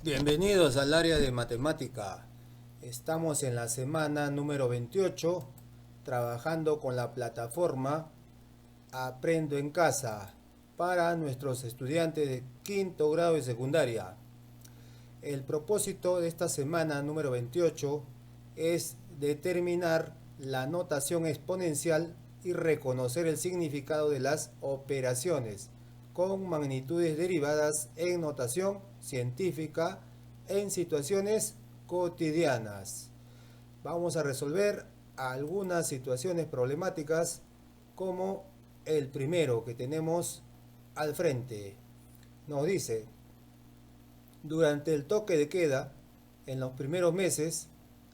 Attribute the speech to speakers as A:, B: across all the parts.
A: Bienvenidos al área de matemática. Estamos en la semana número 28 trabajando con la plataforma Aprendo en Casa para nuestros estudiantes de quinto grado de secundaria. El propósito de esta semana número 28 es determinar la notación exponencial y reconocer el significado de las operaciones con magnitudes derivadas en notación científica en situaciones cotidianas. Vamos a resolver algunas situaciones problemáticas como el primero que tenemos al frente. Nos dice: durante el toque de queda, en los primeros meses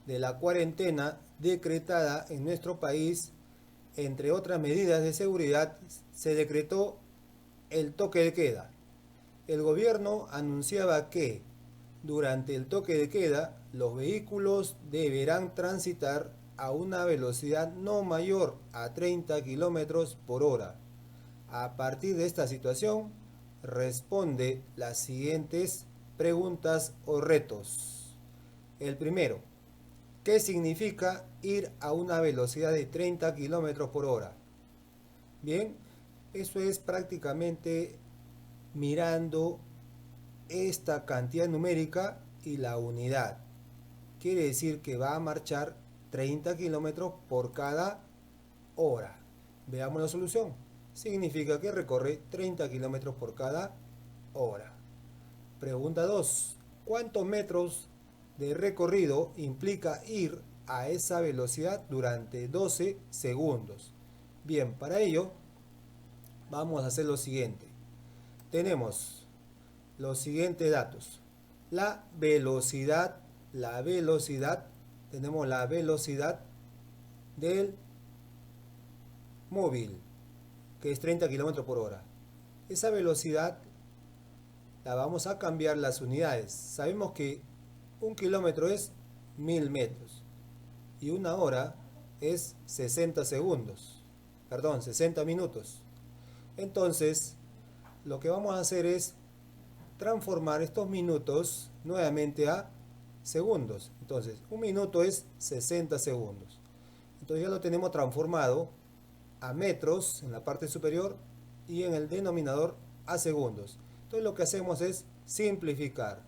A: de la cuarentena decretada en nuestro país, entre otras medidas de seguridad, se decretó el toque de queda. El gobierno anunciaba que durante el toque de queda los vehículos deberán transitar a una velocidad no mayor a 30 kilómetros por hora. A partir de esta situación, responde las siguientes preguntas o retos. El primero: ¿qué significa ir a una velocidad de 30 kilómetros por hora? Bien, eso es prácticamente mirando esta cantidad numérica y la unidad. Quiere decir que va a marchar 30 kilómetros por cada hora. Veamos la solución. Significa que recorre 30 kilómetros por cada hora. Pregunta 2. ¿Cuántos metros de recorrido implica ir a esa velocidad durante 12 segundos? Bien, para ello vamos a hacer lo siguiente. Tenemos los siguientes datos. Tenemos la velocidad del móvil, que es 30 kilómetros por hora. Esa velocidad la vamos a cambiar las unidades. Sabemos que un kilómetro es 1000 metros y una hora es 60 segundos, perdón, 60 minutos. Entonces, lo que vamos a hacer es transformar estos minutos nuevamente a segundos. Entonces, un minuto es 60 segundos. Entonces ya lo tenemos transformado a metros en la parte superior y en el denominador a segundos. Entonces lo que hacemos es simplificar.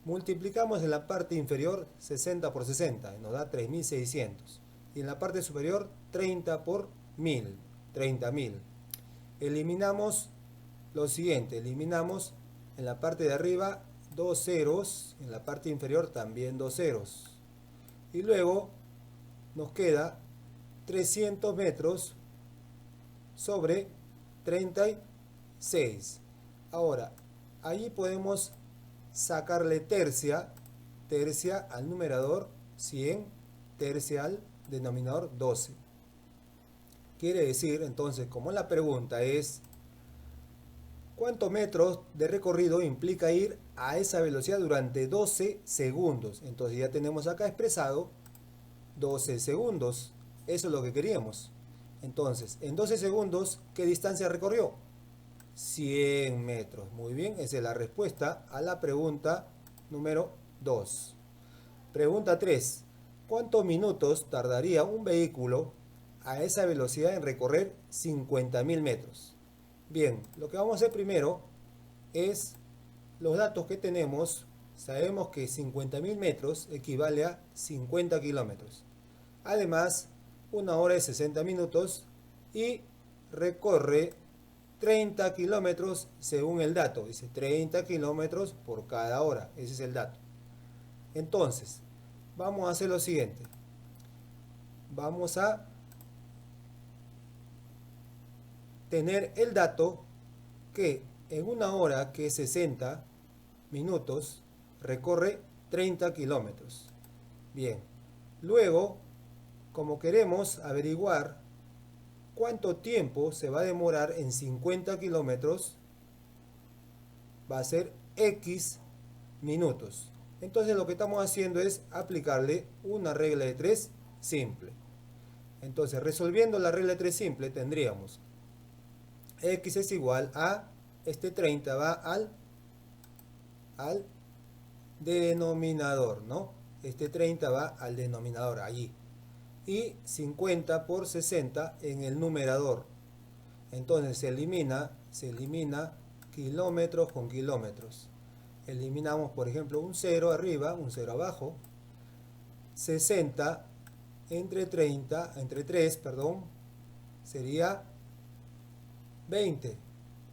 A: Multiplicamos en la parte inferior 60 por 60, nos da 3600. Y en la parte superior 30 por 1000, 30.000. Eliminamos lo siguiente, eliminamos en la parte de arriba dos ceros, en la parte inferior también dos ceros. Y luego nos queda 300 metros sobre 36. Ahora, allí podemos sacarle tercia al numerador 100, tercia al denominador 12. Quiere decir, entonces, como la pregunta es ¿cuántos metros de recorrido implica ir a esa velocidad durante 12 segundos? Entonces ya tenemos acá expresado 12 segundos. Eso es lo que queríamos. Entonces, en 12 segundos, ¿qué distancia recorrió? 100 metros. Muy bien, esa es la respuesta a la pregunta número 2. Pregunta 3. ¿Cuántos minutos tardaría un vehículo a esa velocidad en recorrer 50.000 metros? Bien, lo que vamos a hacer primero es los datos que tenemos. Sabemos que 50.000 metros equivale a 50 kilómetros. Además, una hora es 60 minutos y recorre 30 kilómetros según el dato. Dice 30 kilómetros por cada hora. Ese es el dato. Entonces, vamos a hacer lo siguiente. Vamos a tener el dato que en una hora, que es 60 minutos, recorre 30 kilómetros. Bien, luego, como queremos averiguar cuánto tiempo se va a demorar en 50 kilómetros, va a ser X minutos. Entonces lo que estamos haciendo es aplicarle una regla de 3 simple. Entonces, resolviendo la regla de 3 simple, tendríamos X es igual a, este 30 va al denominador, ¿no? Este 30 va al denominador allí. Y 50 por 60 en el numerador. Entonces se elimina kilómetros con kilómetros. Eliminamos, por ejemplo, un 0 arriba, un 0 abajo. 60 entre 3, perdón, sería 20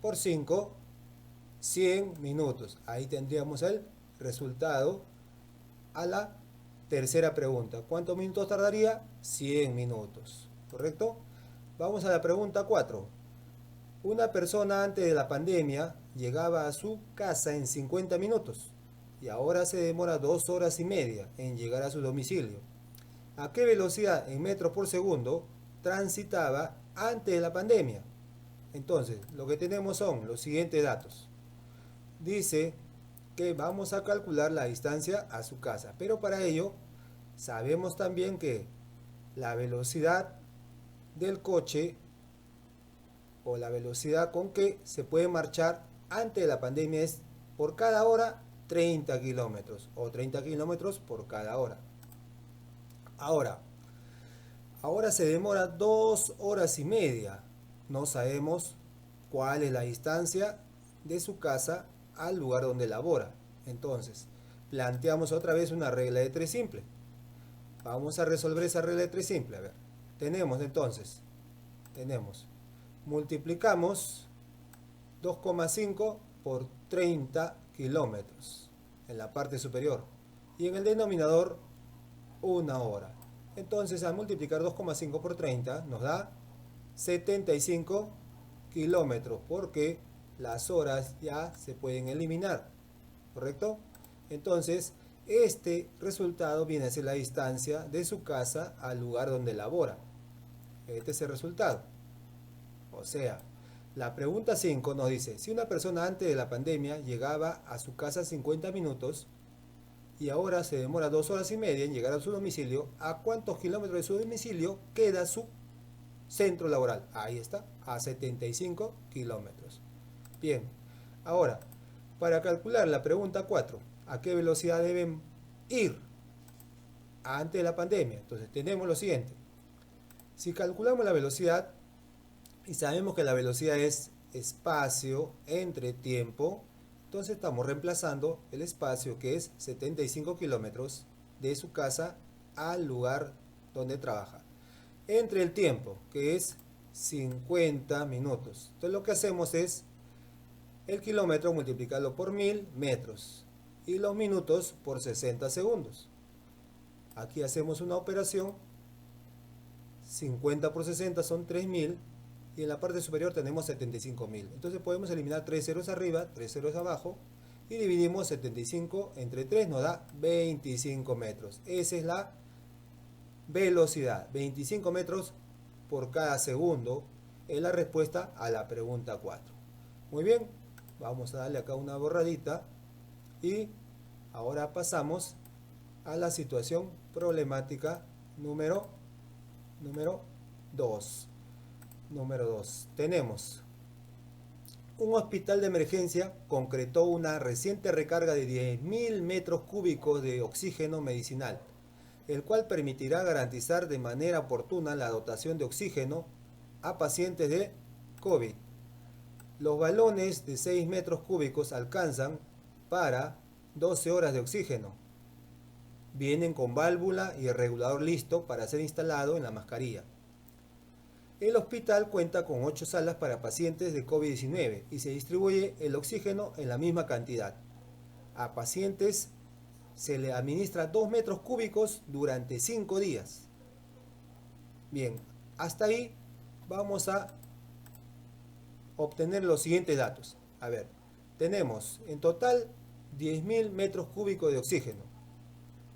A: por 5, 100 minutos. Ahí tendríamos el resultado a la tercera pregunta. ¿Cuántos minutos tardaría? 100 minutos. ¿Correcto? Vamos a la pregunta 4. Una persona antes de la pandemia llegaba a su casa en 50 minutos y ahora se demora 2 horas y media en llegar a su domicilio. ¿A qué velocidad en metros por segundo transitaba antes de la pandemia? Entonces, lo que tenemos son los siguientes datos. Dice que vamos a calcular la distancia a su casa, pero para ello sabemos también que la velocidad del coche o la velocidad con que se puede marchar antes de la pandemia es por cada hora 30 kilómetros o 30 kilómetros por cada hora. Ahora se demora 2 horas y media. No sabemos cuál es la distancia de su casa al lugar donde labora. Entonces, planteamos otra vez una regla de 3 simple. Vamos a resolver esa regla de 3 simple. A ver, multiplicamos 2,5 por 30 kilómetros en la parte superior y en el denominador 1 hora. Entonces, al multiplicar 2,5 por 30 nos da 75 kilómetros, porque las horas ya se pueden eliminar, ¿correcto? Entonces, este resultado viene a ser la distancia de su casa al lugar donde labora. Este es el resultado. O sea, la pregunta 5 nos dice, si una persona antes de la pandemia llegaba a su casa 50 minutos y ahora se demora 2 horas y media en llegar a su domicilio, ¿a cuántos kilómetros de su domicilio queda su centro laboral? Ahí está, a 75 kilómetros. Bien, ahora, para calcular la pregunta 4, ¿a qué velocidad deben ir antes de la pandemia? Entonces tenemos lo siguiente. Si calculamos la velocidad y sabemos que la velocidad es espacio entre tiempo, entonces estamos reemplazando el espacio, que es 75 kilómetros, de su casa al lugar donde trabaja, entre el tiempo, que es 50 minutos. Entonces lo que hacemos es el kilómetro multiplicarlo por 1000 metros y los minutos por 60 segundos. Aquí hacemos una operación. 50 por 60 son 3000 y en la parte superior tenemos 75.000. Entonces podemos eliminar 3 ceros arriba, 3 ceros abajo y dividimos 75 entre 3, nos da 25 metros. Esa es la velocidad, 25 metros por cada segundo, es la respuesta a la pregunta 4. Muy bien, vamos a darle acá una borradita y ahora pasamos a la situación problemática número 2. Número 2. Tenemos un hospital de emergencia concretó una reciente recarga de 10.000 metros cúbicos de oxígeno medicinal, el cual permitirá garantizar de manera oportuna la dotación de oxígeno a pacientes de COVID. Los balones de 6 metros cúbicos alcanzan para 12 horas de oxígeno. Vienen con válvula y el regulador listo para ser instalado en la mascarilla. El hospital cuenta con 8 salas para pacientes de COVID-19 y se distribuye el oxígeno en la misma cantidad. A pacientes se le administra 2 metros cúbicos durante 5 días. Bien, hasta ahí vamos a obtener los siguientes datos. A ver, tenemos en total 10.000 metros cúbicos de oxígeno.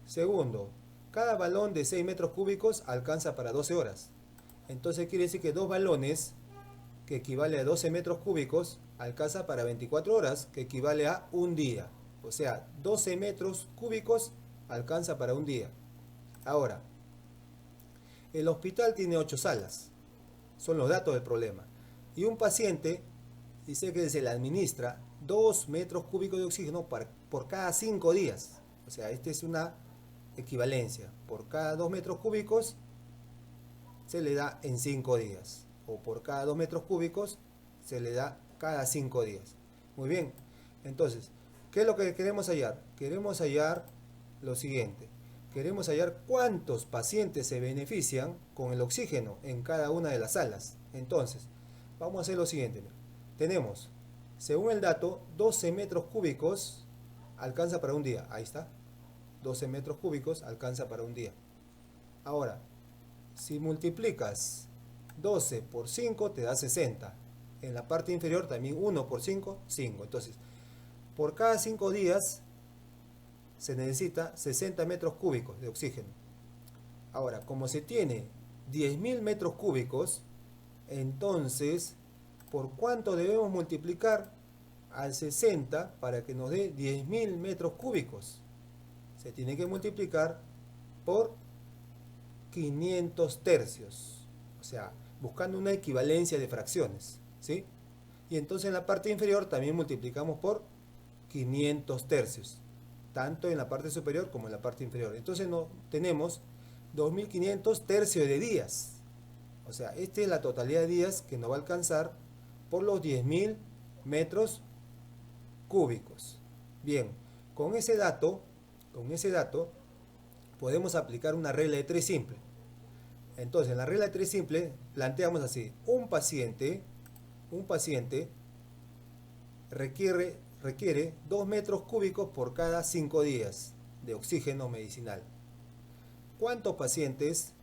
A: Segundo, cada balón de 6 metros cúbicos alcanza para 12 horas. Entonces quiere decir que 2 balones, que equivale a 12 metros cúbicos, alcanza para 24 horas, que equivale a un día. O sea, 12 metros cúbicos alcanza para un día. Ahora, el hospital tiene 8 salas. Son los datos del problema. Y un paciente dice que se le administra 2 metros cúbicos de oxígeno por cada 5 días. O sea, esta es una equivalencia. Por cada 2 metros cúbicos se le da en 5 días. O por cada 2 metros cúbicos se le da cada 5 días. Muy bien. Entonces, ¿qué es lo que queremos hallar? Queremos hallar lo siguiente. Queremos hallar cuántos pacientes se benefician con el oxígeno en cada una de las salas. Entonces, vamos a hacer lo siguiente. Tenemos, según el dato, 12 metros cúbicos alcanza para un día. Ahí está. 12 metros cúbicos alcanza para un día. Ahora, si multiplicas 12 por 5 te da 60. En la parte inferior también 1 por 5, 5. Entonces, por cada 5 días se necesita 60 metros cúbicos de oxígeno. Ahora, como se tiene 10.000 metros cúbicos, entonces, ¿por cuánto debemos multiplicar al 60 para que nos dé 10.000 metros cúbicos? Se tiene que multiplicar por 500 tercios. O sea, buscando una equivalencia de fracciones, ¿sí? Y entonces en la parte inferior también multiplicamos por 500 tercios, tanto en la parte superior como en la parte inferior. Entonces tenemos 2500 tercios de días. O sea, esta es la totalidad de días que nos va a alcanzar por los 10.000 metros cúbicos. Bien, con ese dato podemos aplicar una regla de 3 simple. Entonces, en la regla de 3 simple planteamos así: un paciente requiere 2 metros cúbicos por cada 5 días de oxígeno medicinal. ¿Cuántos pacientes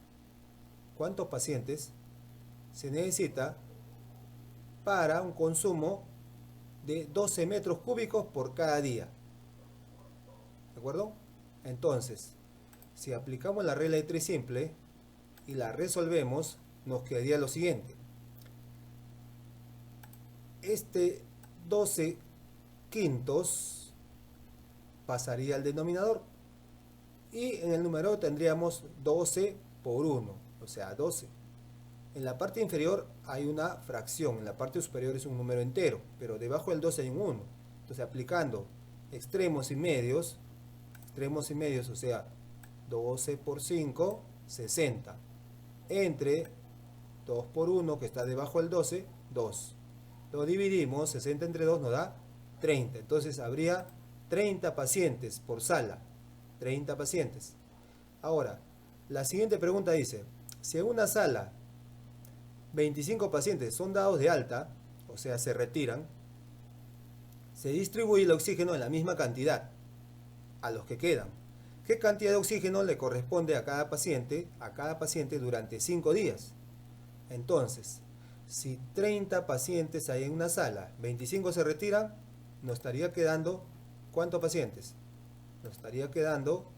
A: se necesita para un consumo de 12 metros cúbicos por cada día? ¿De acuerdo? Entonces, si aplicamos la regla de 3 simple y la resolvemos, nos quedaría lo siguiente. Este 12 quintos pasaría al denominador y en el numerador tendríamos 12 por 1, o sea 12. En la parte inferior hay una fracción, en la parte superior es un número entero, pero debajo del 12 hay un 1. Entonces, aplicando extremos y medios, o sea 12 por 5, 60. Entre 2 por 1, que está debajo del 12, 2. Lo dividimos, 60 entre 2 nos da 30. Entonces habría 30 pacientes por sala. 30 pacientes. Ahora, la siguiente pregunta dice: si en una sala 25 pacientes son dados de alta, o sea, se retiran, se distribuye el oxígeno en la misma cantidad a los que quedan. ¿Qué cantidad de oxígeno le corresponde a cada paciente durante 5 días? Entonces, si 30 pacientes hay en una sala, 25 se retiran, nos estaría quedando ¿cuántos pacientes? Nos estaría quedando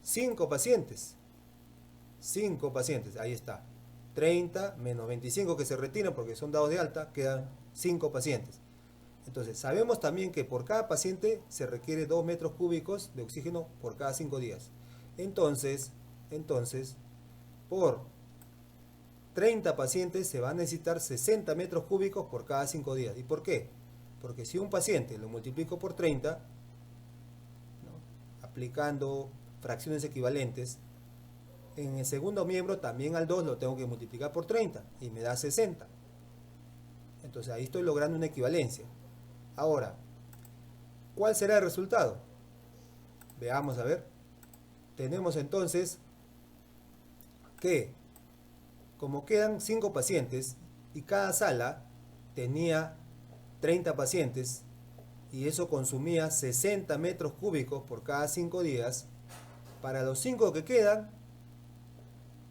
A: 5 pacientes. 5 pacientes, ahí está. 30 menos 25 que se retiran porque son dados de alta, quedan 5 pacientes. Entonces, sabemos también que por cada paciente se requiere 2 metros cúbicos de oxígeno por cada 5 días. Entonces, por 30 pacientes se va a necesitar 60 metros cúbicos por cada 5 días. ¿Y por qué? Porque si un paciente lo multiplico por 30, ¿no?, aplicando fracciones equivalentes, en el segundo miembro también al 2 lo tengo que multiplicar por 30 y me da 60. Entonces ahí estoy logrando una equivalencia. Ahora, ¿cuál será el resultado? Veamos a ver. Tenemos entonces que, como quedan 5 pacientes y cada sala tenía 30 pacientes y eso consumía 60 metros cúbicos por cada 5 días, para los 5 que quedan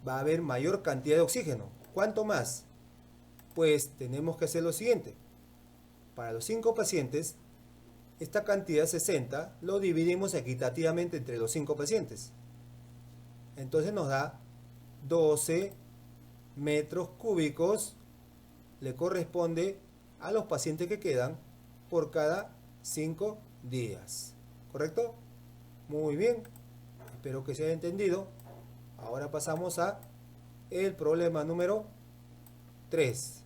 A: va a haber mayor cantidad de oxígeno. ¿Cuánto más? Pues tenemos que hacer lo siguiente. Para los 5 pacientes, esta cantidad 60 lo dividimos equitativamente entre los 5 pacientes. Entonces nos da 12 metros cúbicos, le corresponde a los pacientes que quedan por cada 5 días. ¿Correcto? Muy bien. Espero que se haya entendido. Ahora pasamos a el problema número 3.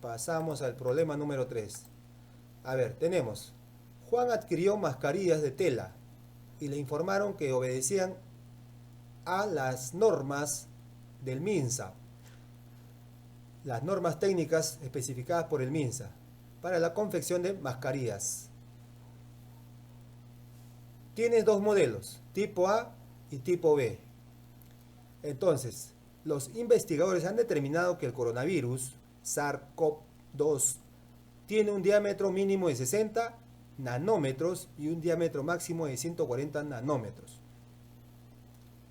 A: Pasamos al problema número 3. A ver, tenemos: Juan adquirió mascarillas de tela y le informaron que obedecían a las normas del MINSA, las normas técnicas especificadas por el MINSA para la confección de mascarillas. Tienes dos modelos, tipo A y tipo B. Entonces, los investigadores han determinado que el coronavirus SARS-CoV-2 tiene un diámetro mínimo de 60 nanómetros y un diámetro máximo de 140 nanómetros.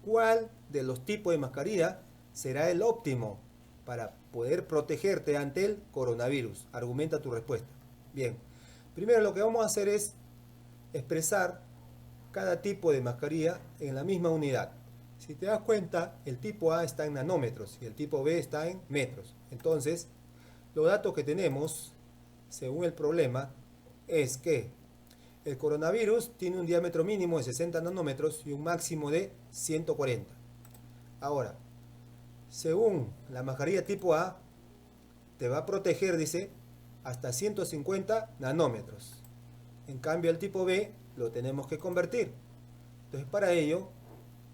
A: ¿Cuál de los tipos de mascarilla será el óptimo para poder protegerte ante el coronavirus? Argumenta tu respuesta. Bien, primero lo que vamos a hacer es expresar cada tipo de mascarilla en la misma unidad. Si te das cuenta, el tipo A está en nanómetros y el tipo B está en metros. Entonces, los datos que tenemos, según el problema, es que el coronavirus tiene un diámetro mínimo de 60 nanómetros y un máximo de 140. Ahora, según la mascarilla tipo A, te va a proteger, dice, hasta 150 nanómetros. En cambio, el tipo B lo tenemos que convertir. Entonces, para ello,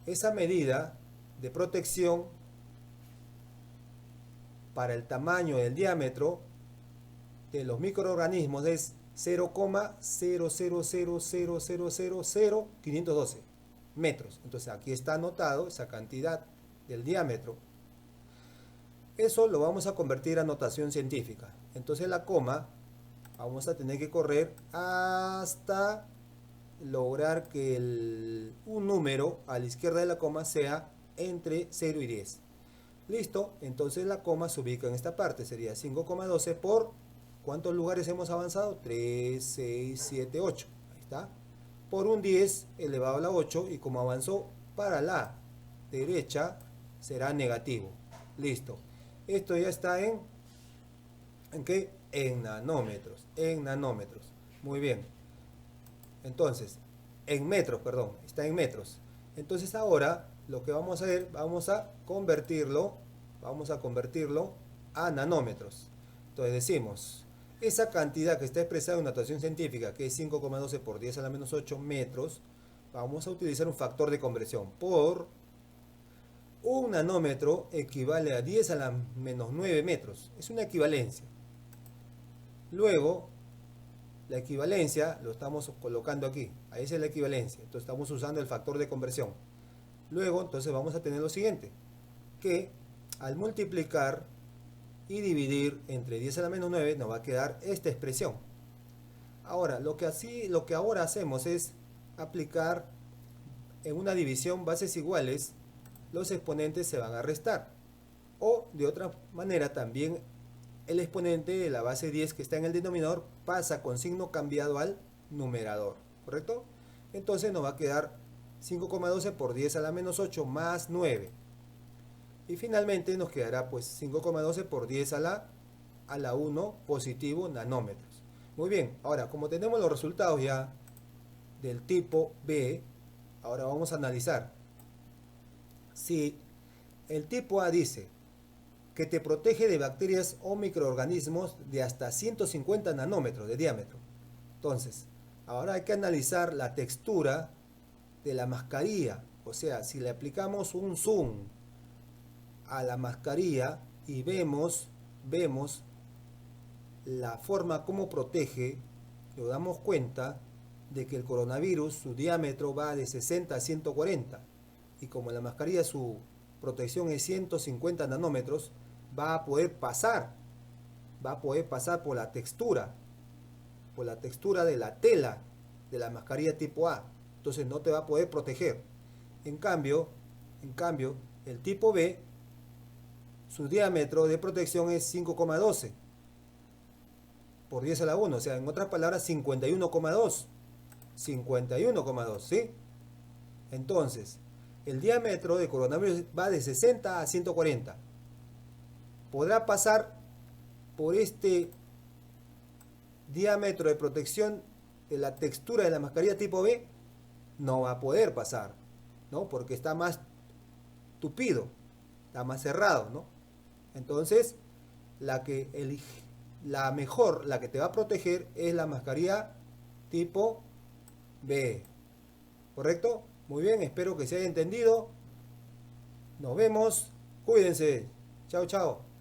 A: esa medida de protección para el tamaño del diámetro de los microorganismos es 0,000000512 metros. Entonces aquí está anotado esa cantidad del diámetro. Eso lo vamos a convertir a notación científica. Entonces la coma vamos a tener que correr hasta lograr que un número a la izquierda de la coma sea entre 0 y 10. Listo, entonces la coma se ubica en esta parte, sería 5,12 por ¿cuántos lugares hemos avanzado? 3, 6, 7, 8. Ahí está. Por un 10 elevado a la 8 y como avanzó para la derecha será negativo. Listo. Esto ya está ¿en qué? En nanómetros. En nanómetros. Muy bien. Entonces, en metros, perdón. Está en metros. Entonces ahora lo que vamos a hacer, vamos a convertirlo a nanómetros. Entonces decimos, esa cantidad que está expresada en notación científica, que es 5,12 por 10 a la menos 8 metros, vamos a utilizar un factor de conversión. Por un nanómetro equivale a 10 a la menos 9 metros. Es una equivalencia. Luego, la equivalencia lo estamos colocando aquí. Ahí es la equivalencia. Entonces estamos usando el factor de conversión. Luego, entonces vamos a tener lo siguiente. Que al multiplicar y dividir entre 10 a la menos 9 nos va a quedar esta expresión. Ahora, lo que ahora hacemos es aplicar en una división bases iguales, los exponentes se van a restar. O de otra manera también el exponente de la base 10 que está en el denominador pasa con signo cambiado al numerador, ¿correcto? Entonces nos va a quedar 5,12 por 10 a la menos 8 más 9. Y finalmente nos quedará pues 5,12 por 10 a la 1 positivo nanómetros. Muy bien, ahora como tenemos los resultados ya del tipo B, ahora vamos a analizar. Si el tipo A dice que te protege de bacterias o microorganismos de hasta 150 nanómetros de diámetro. Entonces, ahora hay que analizar la textura de la mascarilla. O sea, si le aplicamos un zoom a la mascarilla y vemos la forma como protege, nos damos cuenta de que el coronavirus, su diámetro va de 60 a 140. Y como la mascarilla su protección es 150 nanómetros, va a poder pasar por la textura de la tela de la mascarilla tipo A. Entonces no te va a poder proteger. En cambio, el tipo B, su diámetro de protección es 5,12 por 10 a la 1, o sea, en otras palabras 51,2. 51,2, ¿sí? Entonces, el diámetro de coronavirus va de 60 a 140. ¿Podrá pasar por este diámetro de protección de la textura de la mascarilla tipo B? No va a poder pasar, ¿no? Porque está más tupido, está más cerrado, ¿no? Entonces, la que te va a proteger es la mascarilla tipo B. ¿Correcto? Muy bien, espero que se haya entendido. Nos vemos. Cuídense. Chao, chao.